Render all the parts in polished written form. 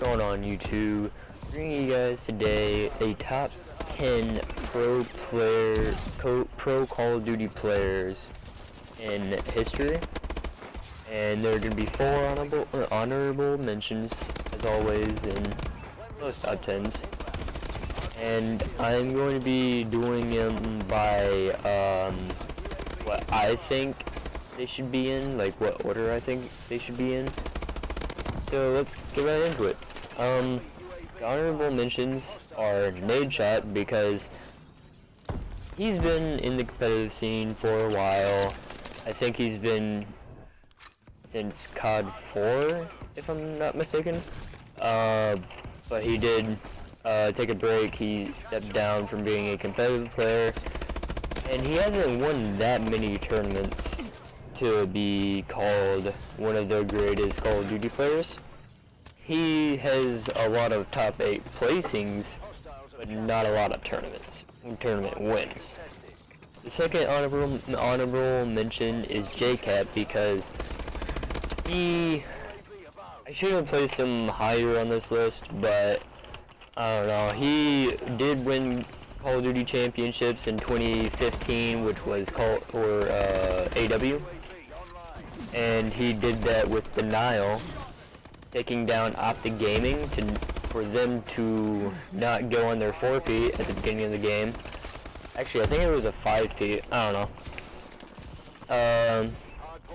Going on YouTube, bringing you guys today a top 10 pro Call of Duty players in history, and there are going to be 4 honorable mentions as always in most top 10s, and I'm going to be doing them by what I think they should be in, like what order I think they should be in. So let's get right into it. The honorable mentions are Nadeshot, because he's been in the competitive scene for a while. I think he's been since COD 4, if I'm not mistaken. But he did take a break. He stepped down from being a competitive player, and he hasn't won that many tournaments to be called one of the greatest Call of Duty players. He has a lot of top 8 placings, but not a lot of tournament wins. The second honorable mention is JCap, because I should have placed him higher on this list, but I don't know. He did win Call of Duty championships in 2015, which was called AW, and he did that with Denial, taking down Optic Gaming for them to not go on their 4P at the beginning of the game. Actually, I think it was a 5P. I don't know.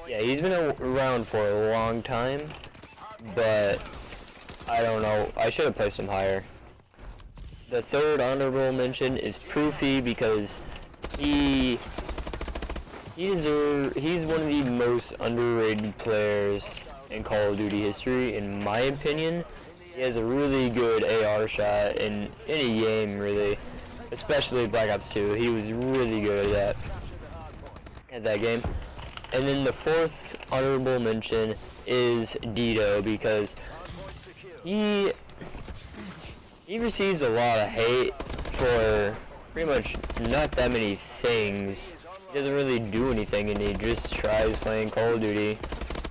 Yeah, he's been around for a long time, but I don't know. I should have placed him higher. The third honorable mention is Proofy, because he's one of the most underrated players in Call of Duty history, in my opinion. He has a really good AR shot in any game, really, especially Black Ops 2. He was really good at that game. And then the fourth honorable mention is Dito, because he receives a lot of hate for pretty much not that many things. He doesn't really do anything, and he just tries playing Call of Duty,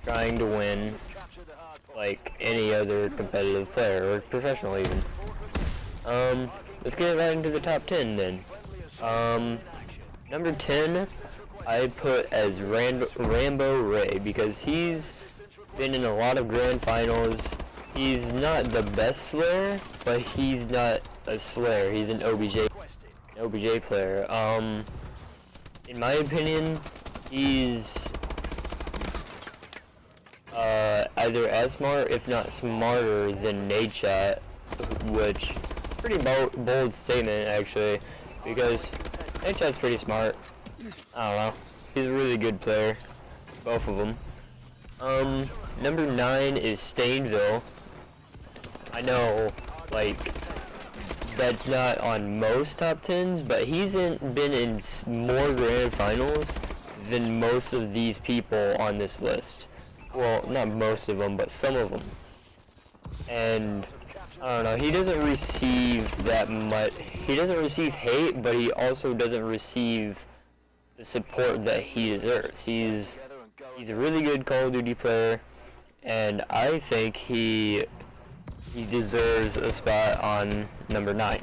trying to win like any other competitive player, or professional even. Let's get right into the top 10 then. Number 10 I put as Rambo Ray, because he's been in a lot of grand finals. He's not the best Slayer, but he's not a Slayer. He's an OBJ player. In my opinion, he's either as smart, if not smarter, than Nadeshot, which pretty bold statement actually, because Nadeshot's pretty smart. I don't know. He's a really good player, both of them. Number 9 is Stainville. I know, like, that's not on most top 10s, but he's been in more grand finals than most of these people on this list. Well, not most of them, but some of them. And I don't know, he doesn't receive that much. He doesn't receive hate, but he also doesn't receive the support that he deserves. He's a really good Call of Duty player, and I think he deserves a spot on number 9.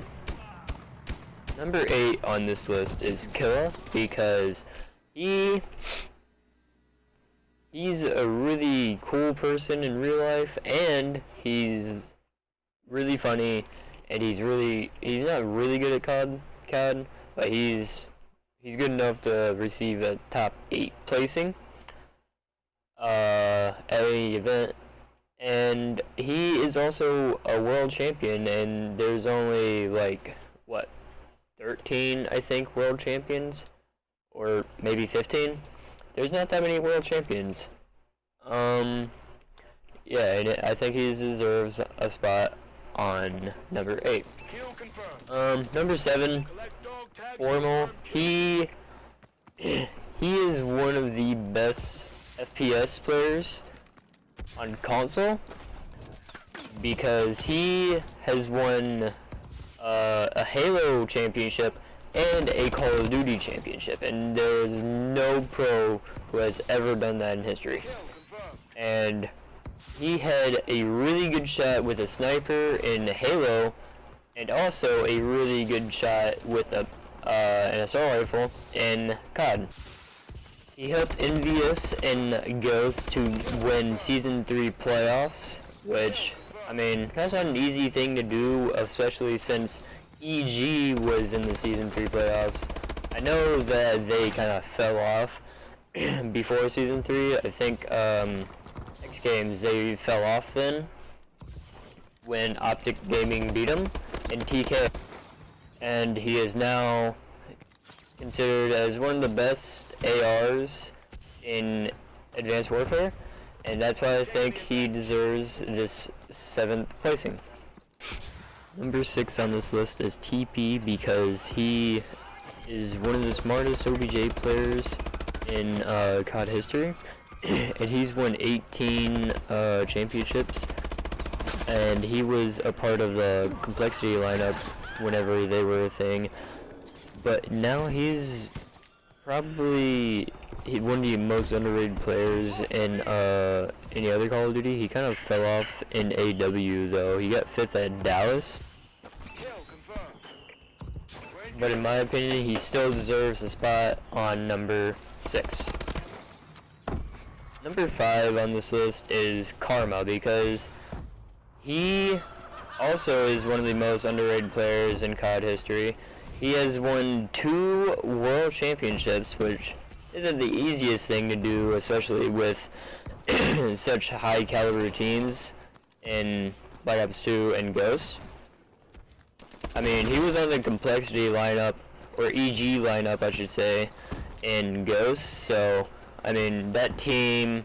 Number 8 on this list is Killa, because he's a really cool person in real life, and he's really funny, and he's not really good at COD, but he's good enough to receive a top 8 placing at any event. And he is also a world champion, and there's only like, what, 13 I think world champions, or maybe 15. There's not that many world champions. Yeah, and I think he deserves a spot on number 8. Number 7, Formal. He is one of the best FPS players on console, because he has won a Halo championship and a Call of Duty championship, and there's no pro who has ever done that in history. And he had a really good shot with a sniper in Halo, and also a really good shot with an assault rifle in COD. He helped Envious and Ghost to win Season 3 playoffs, which, I mean, that's not an easy thing to do, especially since EG was in the Season 3 playoffs. I know that they kind of fell off before Season 3. I think X Games, they fell off then when Optic Gaming beat them in TK. And he is now considered as one of the best ARs in Advanced Warfare, and that's why I think he deserves this 7th placing. Number 6 on this list is TP because he is one of the smartest OBJ players in COD history, and he's won 18 championships, and he was a part of the Complexity lineup whenever they were a thing. But now he's probably one of the most underrated players in any other Call of Duty. He kind of fell off in AW though. He got 5th at Dallas. But in my opinion, he still deserves a spot on number 6. Number 5 on this list is Karma because he also is one of the most underrated players in COD history. He has won 2 world championships, which isn't the easiest thing to do, especially with such high caliber teams in Black Ops 2 and Ghost. I mean, he was on the Complexity lineup, or EG lineup I should say, in Ghost, so I mean, that team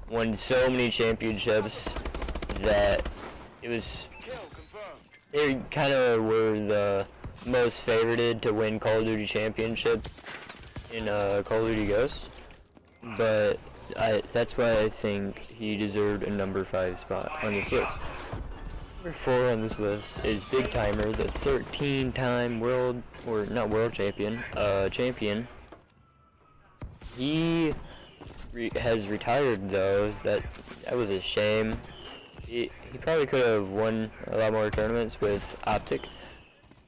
won so many championships that it was, they kind of were the most favorited to win Call of Duty Championship in Call of Duty Ghost, but that's why I think he deserved a number 5 spot on this list. Number 4 on this list is Big Timer, the 13-time world, or not world champion, champion. He has retired though, that was a shame. He probably could have won a lot more tournaments with Optic,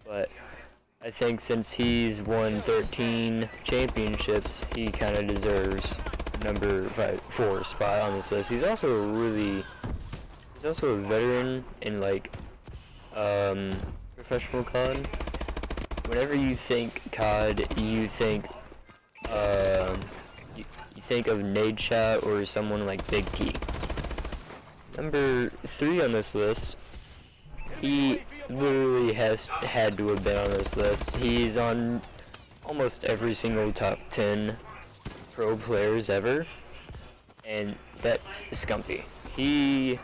but I think since he's won 13 championships, he kind of deserves number 4 spot on this list. He's also a veteran in like professional COD. Whenever you think COD, you think you think of Nadeshot or someone like Big T. Number 3 on this list, he literally has had to have been on this list. He's on almost every single top 10 pro players ever, and that's Scumpy. He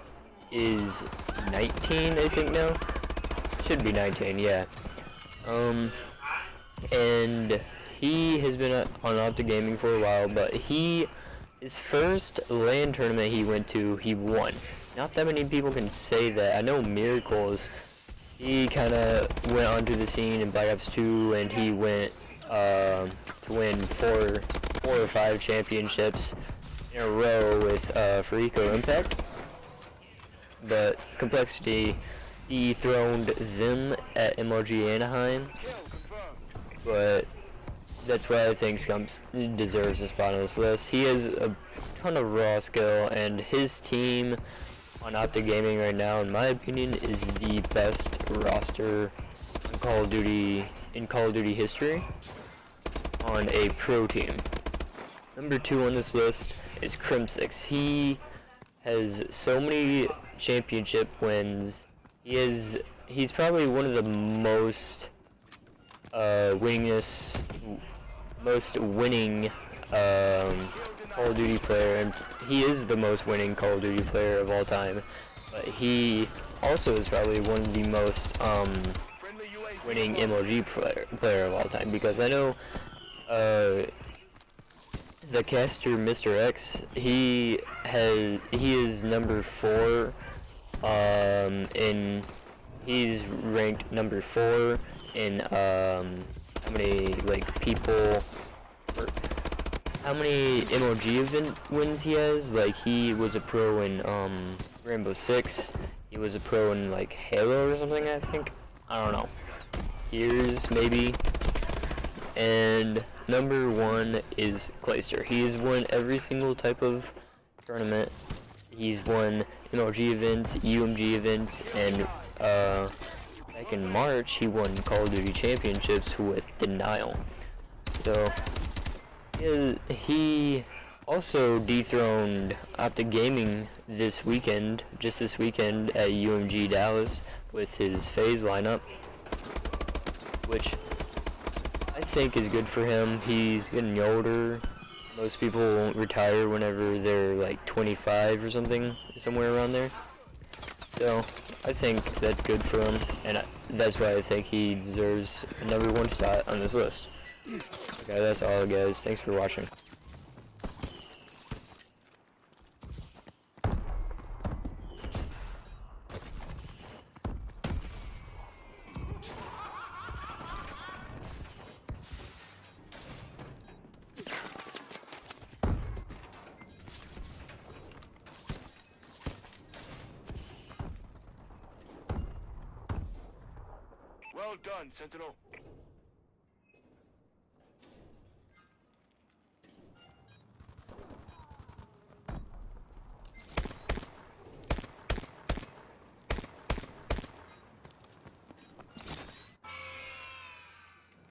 is 19, I think now. Should be 19, yeah. And he has been on Optic Gaming for a while, but his first LAN tournament he went to, he won. Not that many people can say that. I know Miracles, he kind of went onto the scene in Black Ops 2, and he went to win 4 or 5 championships in a row with Farico Impact. But Complexity dethroned them at MLG Anaheim, but that's why I think Scumps deserves a spot on this list. He has a ton of raw skill, and his team on Optic Gaming right now, in my opinion, is the best roster in Call of Duty history on a pro team. Number 2 on this list is Crimsix. He has so many championship wins. He's probably one of the most winning Call of Duty player, and he is the most winning Call of Duty player of all time. But he also is probably one of the most winning MLG player of all time, because I know the caster Mr. X, he is number 4 he's ranked number 4 in how many how many MLG event wins he has. Like, he was a pro in Rainbow Six. He was a pro in like Halo or something, I think. I don't know. Gears maybe. And number 1 is Clayster. He's won every single type of tournament. He's won MLG events, UMG events, and back in March he won Call of Duty Championships with Denial. So he also dethroned Optic Gaming this weekend, just this weekend at UMG Dallas with his FaZe lineup, which I think is good for him. He's getting older. Most people won't retire whenever they're like 25 or something, somewhere around there. So I think that's good for him, and that's why I think he deserves a number 1 spot on this list. Okay, that's all, guys. Thanks for watching. Well done, Sentinel.